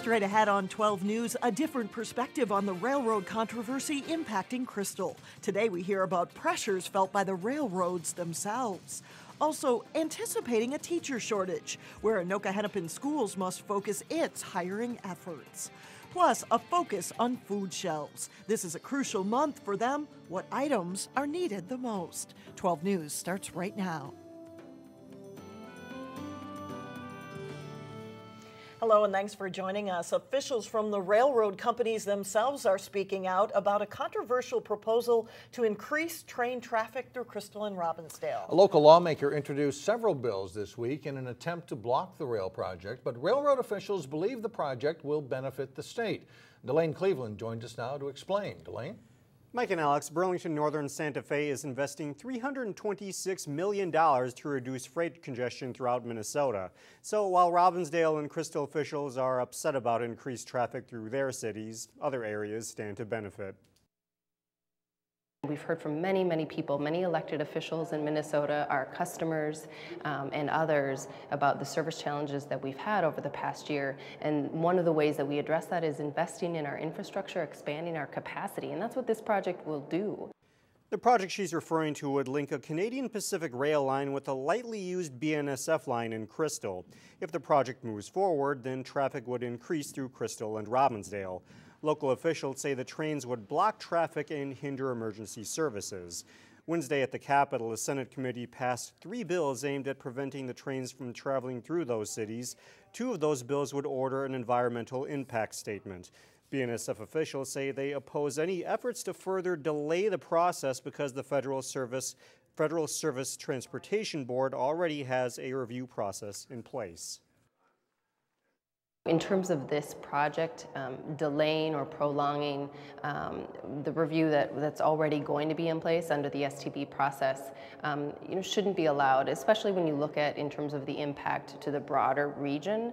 Straight ahead on 12 News, a different perspective on the railroad controversy impacting Crystal. Today we hear about pressures felt by the railroads themselves. Also, anticipating a teacher shortage, where Anoka Hennepin Schools must focus its hiring efforts. Plus, a focus on food shelves. This is a crucial month for them. What items are needed the most? 12 News starts right now. Hello and thanks for joining us. Officials from the railroad companies themselves are speaking out about a controversial proposal to increase train traffic through Crystal and Robbinsdale. A local lawmaker introduced several bills this week in an attempt to block the rail project, but railroad officials believe the project will benefit the state. Delane Cleveland joins us now to explain. Delane? Mike and Alex, Burlington Northern Santa Fe is investing $326 million to reduce freight congestion throughout Minnesota. So while Robbinsdale and Crystal officials are upset about increased traffic through their cities, other areas stand to benefit. We've heard from many people, many elected officials in Minnesota, our customers and others about the service challenges that we've had over the past year. And one of the ways that we address that is investing in our infrastructure, expanding our capacity, and that's what this project will do. The project she's referring to would link a Canadian Pacific rail line with a lightly used BNSF line in Crystal. If the project moves forward, then traffic would increase through Crystal and Robbinsdale. Local officials say the trains would block traffic and hinder emergency services. Wednesday at the Capitol, a Senate committee passed 3 bills aimed at preventing the trains from traveling through those cities. 2 of those bills would order an environmental impact statement. BNSF officials say they oppose any efforts to further delay the process because the Federal Service Transportation Board already has a review process in place. In terms of this project, delaying or prolonging the review that's already going to be in place under the STB process, shouldn't be allowed, especially when you look at in terms of the impact to the broader region.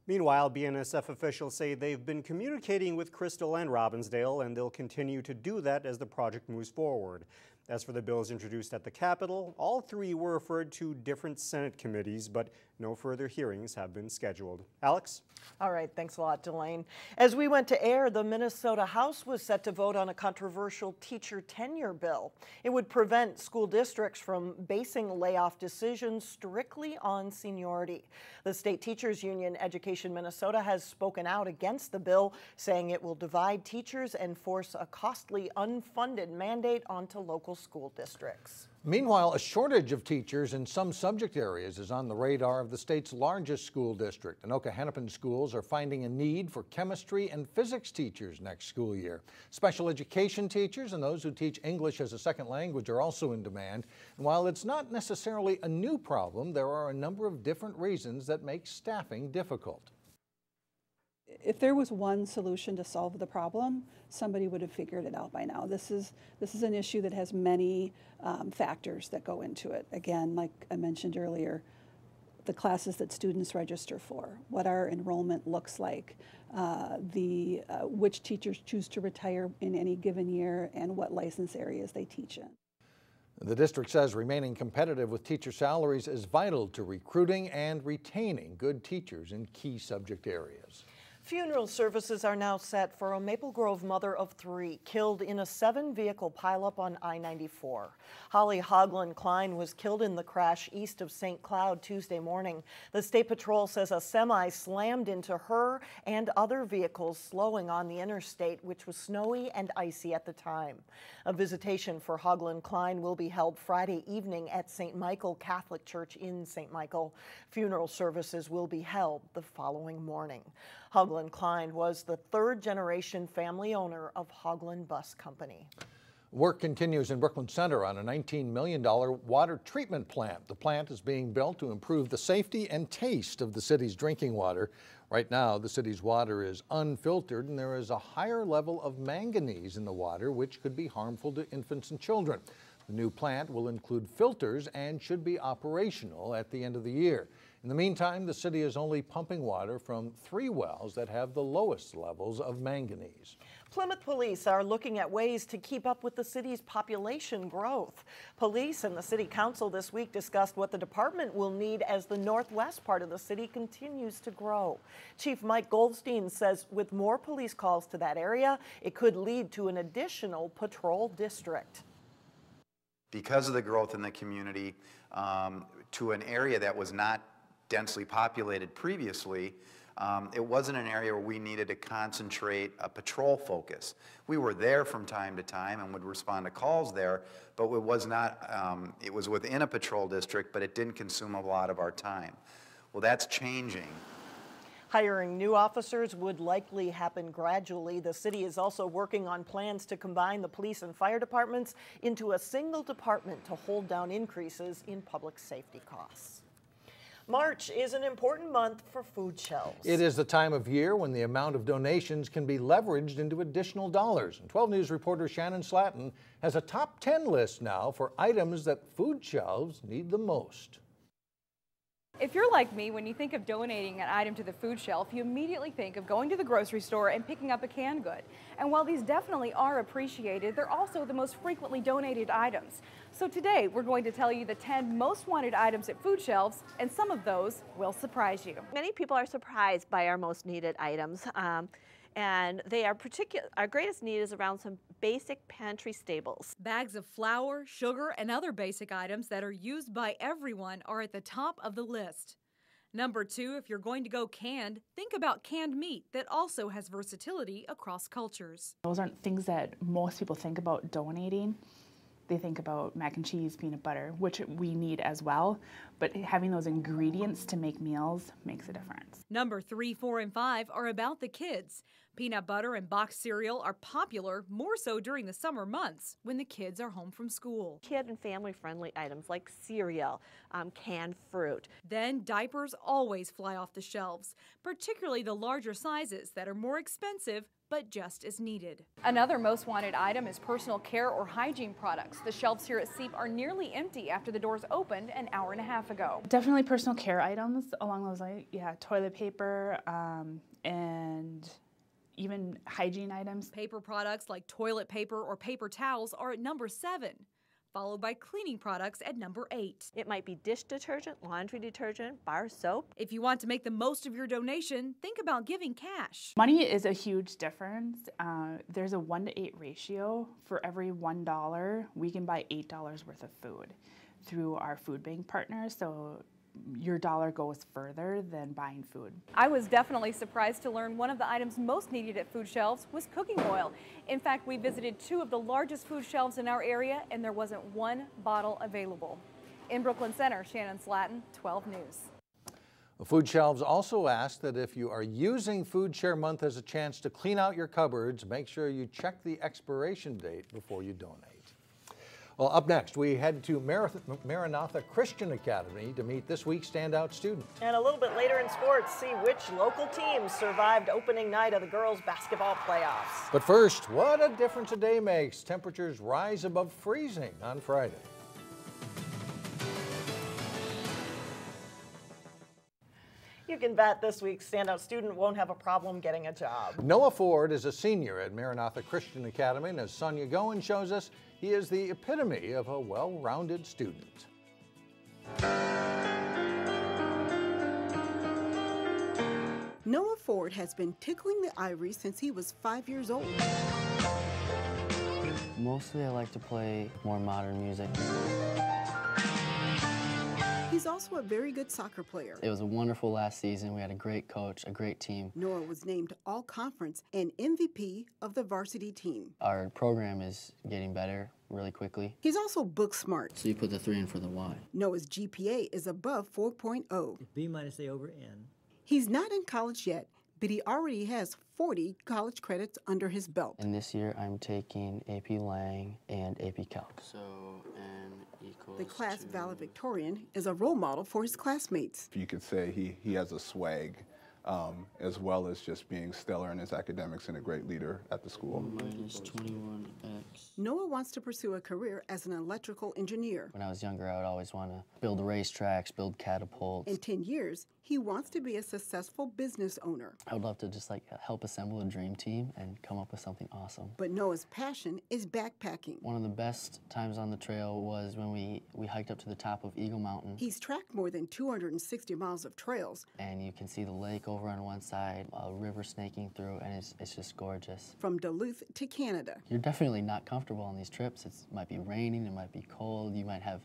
Meanwhile, BNSF officials say they've been communicating with Crystal and Robbinsdale, and they'll continue to do that as the project moves forward. As for the bills introduced at the Capitol, all 3 were referred to different Senate committees, but no further hearings have been scheduled. Alex? All right, thanks a lot, Delane. As we went to air, the Minnesota House was set to vote on a controversial teacher tenure bill. It would prevent school districts from basing layoff decisions strictly on seniority. The State Teachers Union Education Minnesota has spoken out against the bill, saying it will divide teachers and force a costly, unfunded mandate onto local school districts. Meanwhile, a shortage of teachers in some subject areas is on the radar of the state's largest school district. Anoka Hennepin schools are finding a need for chemistry and physics teachers next school year. Special education teachers and those who teach English as a second language are also in demand. And while it's not necessarily a new problem, there are a number of different reasons that make staffing difficult. If there was one solution to solve the problem, somebody would have figured it out by now. This is an issue that has many factors that go into it. Again, like I mentioned earlier, the classes that students register for, what our enrollment looks like, which teachers choose to retire in any given year, and what license areas they teach in. The district says remaining competitive with teacher salaries is vital to recruiting and retaining good teachers in key subject areas. Funeral services are now set for a Maple Grove mother of 3 killed in a 7-vehicle pileup on I-94. Holly Hoagland Klein was killed in the crash east of St. Cloud Tuesday morning. The State Patrol says a semi slammed into her and other vehicles, slowing on the interstate, which was snowy and icy at the time. A visitation for Hoagland Klein will be held Friday evening at St. Michael Catholic Church in St. Michael. Funeral services will be held the following morning. Hoagland Klein was the 3rd-generation family owner of Hoagland Bus Company. Work continues in Brooklyn Center on a $19 million water treatment plant. The plant is being built to improve the safety and taste of the city's drinking water. Right now, the city's water is unfiltered, and there is a higher level of manganese in the water, which could be harmful to infants and children. The new plant will include filters and should be operational at the end of the year. In the meantime, the city is only pumping water from 3 wells that have the lowest levels of manganese. Plymouth police are looking at ways to keep up with the city's population growth. Police and the city council this week discussed what the department will need as the northwest part of the city continues to grow. Chief Mike Goldstein says with more police calls to that area, it could lead to an additional patrol district. Because of the growth in the community, to an area that was not densely populated previously, it wasn't an area where we needed to concentrate a patrol focus. We were there from time to time and would respond to calls there, but it was not, it was within a patrol district, but it didn't consume a lot of our time. Well, that's changing. Hiring new officers would likely happen gradually. The city is also working on plans to combine the police and fire departments into a single department to hold down increases in public safety costs. March is an important month for food shelves. It is the time of year when the amount of donations can be leveraged into additional dollars. And 12 News reporter Shannon Slatton has a top 10 list now for items that food shelves need the most. If you're like me, when you think of donating an item to the food shelf, you immediately think of going to the grocery store and picking up a canned good. And while these definitely are appreciated, they're also the most frequently donated items. So today, we're going to tell you the 10 most wanted items at food shelves, and some of those will surprise you. Many people are surprised by our most needed items. And they are our greatest need is around some basic pantry staples. Bags of flour, sugar, and other basic items that are used by everyone are at the top of the list. Number 2, if you're going to go canned, think about canned meat that also has versatility across cultures. Those aren't things that most people think about donating. They think about mac and cheese, peanut butter, which we need as well, but having those ingredients to make meals makes a difference. Number 3, 4, and 5 are about the kids. Peanut butter and boxed cereal are popular, more so during the summer months when the kids are home from school. Kid and family-friendly items like cereal, canned fruit. Then diapers always fly off the shelves, particularly the larger sizes that are more expensive but just as needed. Another most wanted item is personal care or hygiene products. The shelves here at SEEP are nearly empty after the doors opened an hour and a half ago. Definitely personal care items along those lines. Yeah, toilet paper and even hygiene items. Paper products like toilet paper or paper towels are at number 7, followed by cleaning products at number 8. It might be dish detergent, laundry detergent, bar soap. If you want to make the most of your donation, think about giving cash. Money is a huge difference. There's a 1-to-8 ratio. For every $1, we can buy $8 worth of food through our food bank partners. So your dollar goes further than buying food. I was definitely surprised to learn one of the items most needed at food shelves was cooking oil. In fact, we visited 2 of the largest food shelves in our area and there wasn't one bottle available. In Brooklyn Center, Shannon Slatton, 12 News. The food shelves also ask that if you are using Food Share Month as a chance to clean out your cupboards, make sure you check the expiration date before you donate. Well, up next, we head to Maranatha Christian Academy to meet this week's standout student. And a little bit later in sports, see which local teams survived opening night of the girls' basketball playoffs. But first, what a difference a day makes. Temperatures rise above freezing on Friday. You can bet this week's standout student won't have a problem getting a job. Noah Ford is a senior at Maranatha Christian Academy, and as Sonia Goen shows us, he is the epitome of a well-rounded student. Noah Ford has been tickling the ivory since he was 5 years old. Mostly I like to play more modern music. He's also a very good soccer player. It was a wonderful last season. We had a great coach, a great team. Noah was named All-Conference and MVP of the varsity team. Our program is getting better really quickly. He's also book smart. So you put the 3 in for the Y. Noah's GPA is above 4.0. B minus A over N. He's not in college yet, but he already has 40 college credits under his belt. And this year I'm taking AP Lang and AP Calc. So N equals The class valedictorian is a role model for his classmates. You could say he has a swag, as well as just being stellar in his academics and a great leader at the school. Minus 21x Noah wants to pursue a career as an electrical engineer. When I was younger, I would always want to build racetracks, build catapults. In 10 years, he wants to be a successful business owner. I would love to just help assemble a dream team and come up with something awesome. But Noah's passion is backpacking. One of the best times on the trail was when we hiked up to the top of Eagle Mountain. He's tracked more than 260 miles of trails. And you can see the lake over on one side, a river snaking through, and it's just gorgeous. From Duluth to Canada. You're definitely not comfortable on these trips. It might be raining, it might be cold, you might have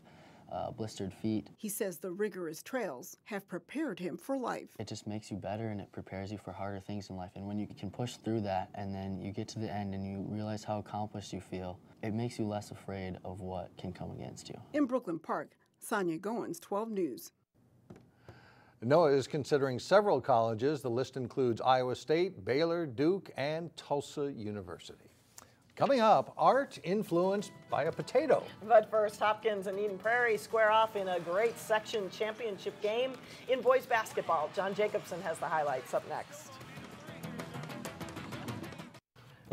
blistered feet. He says the rigorous trails have prepared him for life. It just makes you better and it prepares you for harder things in life. And when you can push through that and then you get to the end and you realize how accomplished you feel, it makes you less afraid of what can come against you. In Brooklyn Park, Sonia Goins, 12 News. Noah is considering several colleges. The list includes Iowa State, Baylor, Duke, and Tulsa University. Coming up, art influenced by a potato. But first, Hopkins and Eden Prairie square off in a great section championship game in boys basketball. John Jacobson has the highlights up next.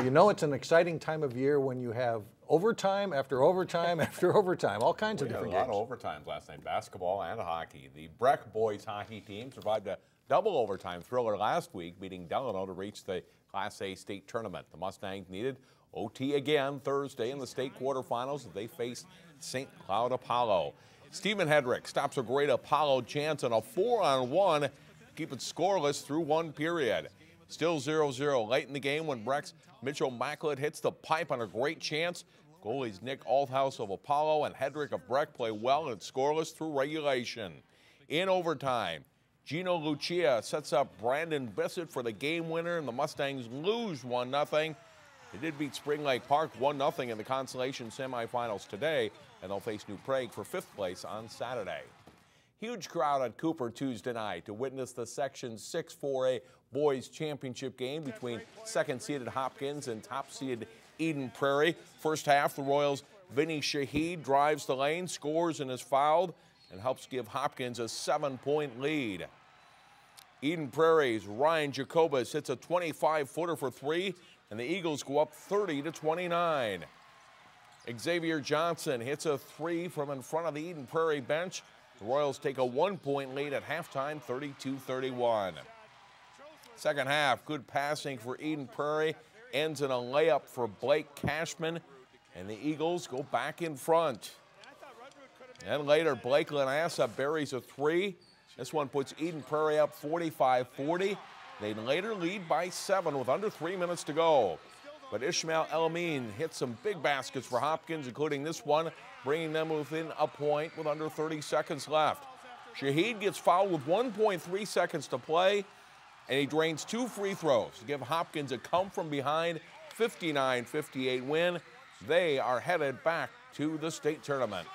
You know, it's an exciting time of year when you have overtime after overtime after overtime, all kinds of different games. A lot of overtimes last night, basketball and hockey. The Breck boys hockey team survived a double overtime thriller last week, beating Delano to reach the Class A state tournament. The Mustangs needed OT again Thursday in the state quarterfinals as they face St. Cloud Apollo. Stephen Hedrick stops a great Apollo chance on a 4-on-1, keep it scoreless through one period. Still 0-0 late in the game when Breck's Mitchell Macklett hits the pipe on a great chance. Goalies Nick Althouse of Apollo and Hedrick of Breck play well and it's scoreless through regulation. In overtime, Gino Lucia sets up Brandon Bissett for the game winner and the Mustangs lose 1-0. They did beat Spring Lake Park 1-0 in the consolation semifinals today, and they'll face New Prague for 5th place on Saturday. Huge crowd at Cooper Tuesday night to witness the Section 6 4A boys championship game between second-seeded Hopkins and top-seeded Eden Prairie. First half, the Royals' Vinny Shaheed drives the lane, scores and is fouled, and helps give Hopkins a 7-point lead. Eden Prairie's Ryan Jacobus hits a 25-footer for 3, and the Eagles go up 30-29. Xavier Johnson hits a 3 from in front of the Eden Prairie bench. The Royals take a 1-point lead at halftime, 32-31. Second half, good passing for Eden Prairie, ends in a layup for Blake Cashman, and the Eagles go back in front. And later, Blake Lanassa buries a 3. This one puts Eden Prairie up 45-40. They later lead by 7 with under 3 minutes to go. But Ishmael El-Amin hits some big baskets for Hopkins, including this one, bringing them within a point with under 30 seconds left. Shaheed gets fouled with 1.3 seconds to play, and he drains 2 free throws to give Hopkins a come-from-behind 59-58 win. They are headed back to the state tournament.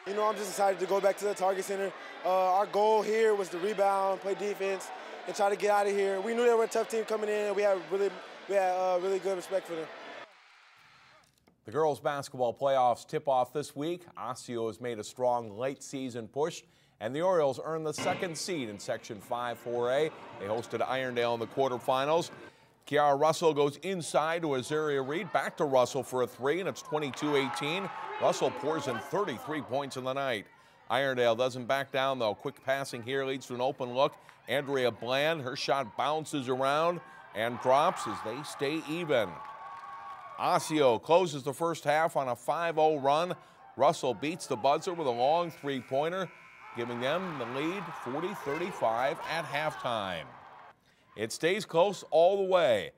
You know, I'm just excited to go back to the Target Center. Our goal here was to rebound, play defense, and try to get out of here. We knew they were a tough team coming in, and we had really good respect for them. The girls' basketball playoffs tip off this week. Osseo has made a strong late-season push, and the Orioles earned the 2nd seed in Section 5 4A. They hosted Irondale in the quarterfinals. Kiara Russell goes inside to Azaria Reed. Back to Russell for a 3, and it's 22-18. Russell pours in 33 points in the night. Irondale doesn't back down, though. Quick passing here leads to an open look. Andrea Bland, her shot bounces around and drops as they stay even. Osseo closes the first half on a 5-0 run. Russell beats the buzzer with a long 3-pointer, giving them the lead 40-35 at halftime. It stays close all the way.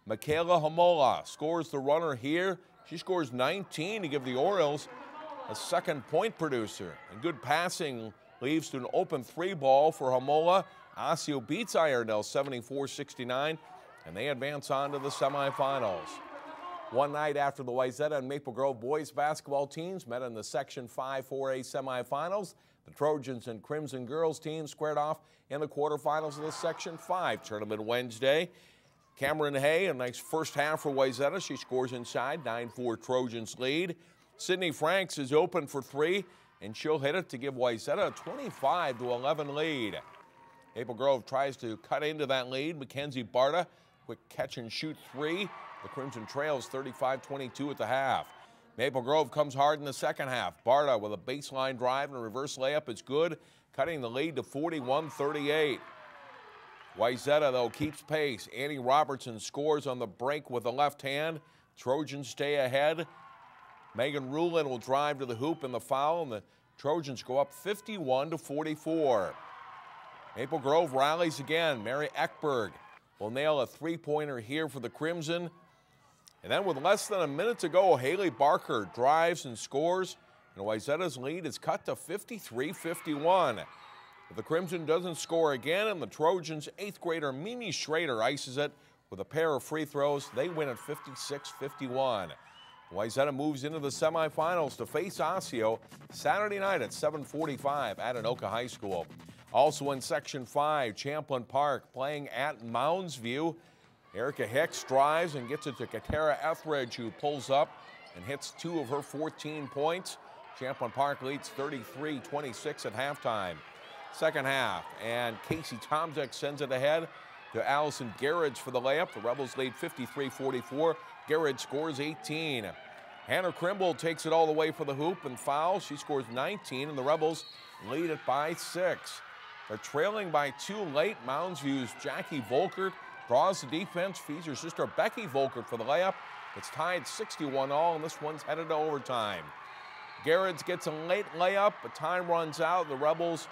Michaela Hamola scores the runner here. She scores 19 to give the Orioles a 2nd point producer. And good passing leaves to an open 3 ball for Hamola. Osseo beats Irondale 74-69, and they advance on to the semifinals. One night after the Wayzata and Maple Grove boys basketball teams met in the Section 5 4A semifinals, the Trojans and Crimson girls teams squared off in the quarterfinals of the Section 5 tournament Wednesday. Cameron Hay, a nice first half for Wayzata. She scores inside, 9-4 Trojans lead. Sydney Franks is open for 3, and she'll hit it to give Wayzata a 25-11 lead. Maple Grove tries to cut into that lead. Mackenzie Barta, quick catch and shoot 3, The Crimson trails 35-22 at the half. Maple Grove comes hard in the second half. Barta with a baseline drive and a reverse layup is good, cutting the lead to 41-38. Wayzata, though, keeps pace. Annie Robertson scores on the break with the left hand. Trojans stay ahead. Megan Rulin will drive to the hoop in the foul, and the Trojans go up 51-44. Maple Grove rallies again. Mary Eckberg will nail a three-pointer here for the Crimson. And then with less than a minute to go, Haley Barker drives and scores, and Wayzata's lead is cut to 53-51. But the Crimson doesn't score again, and the Trojans' 8th grader Mimi Schrader ices it with a pair of free throws. They win at 56-51. Wayzata moves into the semifinals to face Osseo Saturday night at 7:45 at Anoka High School. Also in Section 5, Champlin Park playing at Mounds View. Erica Hicks drives and gets it to Katara Etheridge, who pulls up and hits 2 of her 14 points. Champlin Park leads 33-26 at halftime. Second half, and Casey Tomczyk sends it ahead to Allison Garridge for the layup. The Rebels lead 53-44. Garridge scores 18. Hannah Krimble takes it all the way for the hoop and fouls. She scores 19, and the Rebels lead it by 6. They're trailing by 2 late. Mounds View's Jackie Volkert draws the defense, feeds her sister Becky Volkert for the layup. It's tied 61-all, and this one's headed to overtime. Garridge gets a late layup, but time runs out. The Rebels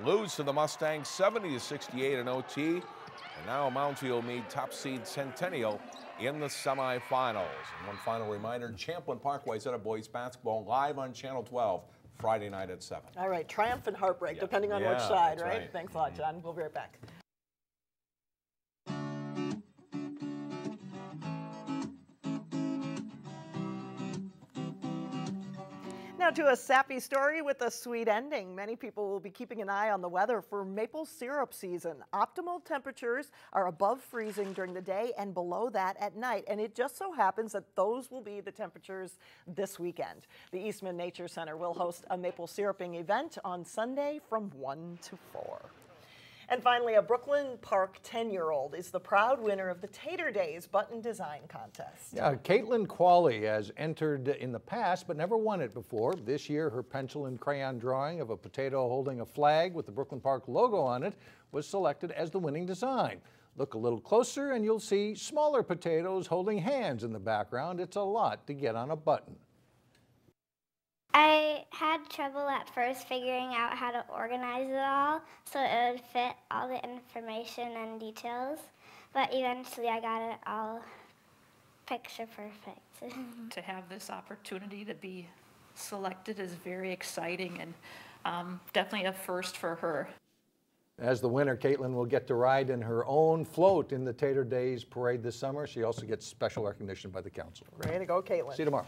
lose to the Mustangs 70-68 in OT. And now Mounds View will meet top seed Centennial in the semifinals. And one final reminder, Champlin Park Wayzata boys basketball live on Channel 12 Friday night at 7. All right, triumph and heartbreak, depending on which side, right? Right. Thanks a lot, John. We'll be right back. Now to a sappy story with a sweet ending. Many people will be keeping an eye on the weather for maple syrup season. Optimal temperatures are above freezing during the day and below that at night. And it just so happens that those will be the temperatures this weekend. The Eastman Nature Center will host a maple syruping event on Sunday from 1 to 4. And finally, a Brooklyn Park 10-year-old is the proud winner of the Tater Daze Button Design Contest. Yeah, Caitlin Qualley has entered in the past but never won it before. This year, her pencil and crayon drawing of a potato holding a flag with the Brooklyn Park logo on it was selected as the winning design. Look a little closer and you'll see smaller potatoes holding hands in the background. It's a lot to get on a button. I had trouble at first figuring out how to organize it all so it would fit all the information and details, but eventually I got it all picture perfect. To have this opportunity to be selected is very exciting and definitely a first for her. As the winner, Caitlin will get to ride in her own float in the Tater Daze parade this summer. She also gets special recognition by the council. Way to go, Caitlin. See you tomorrow.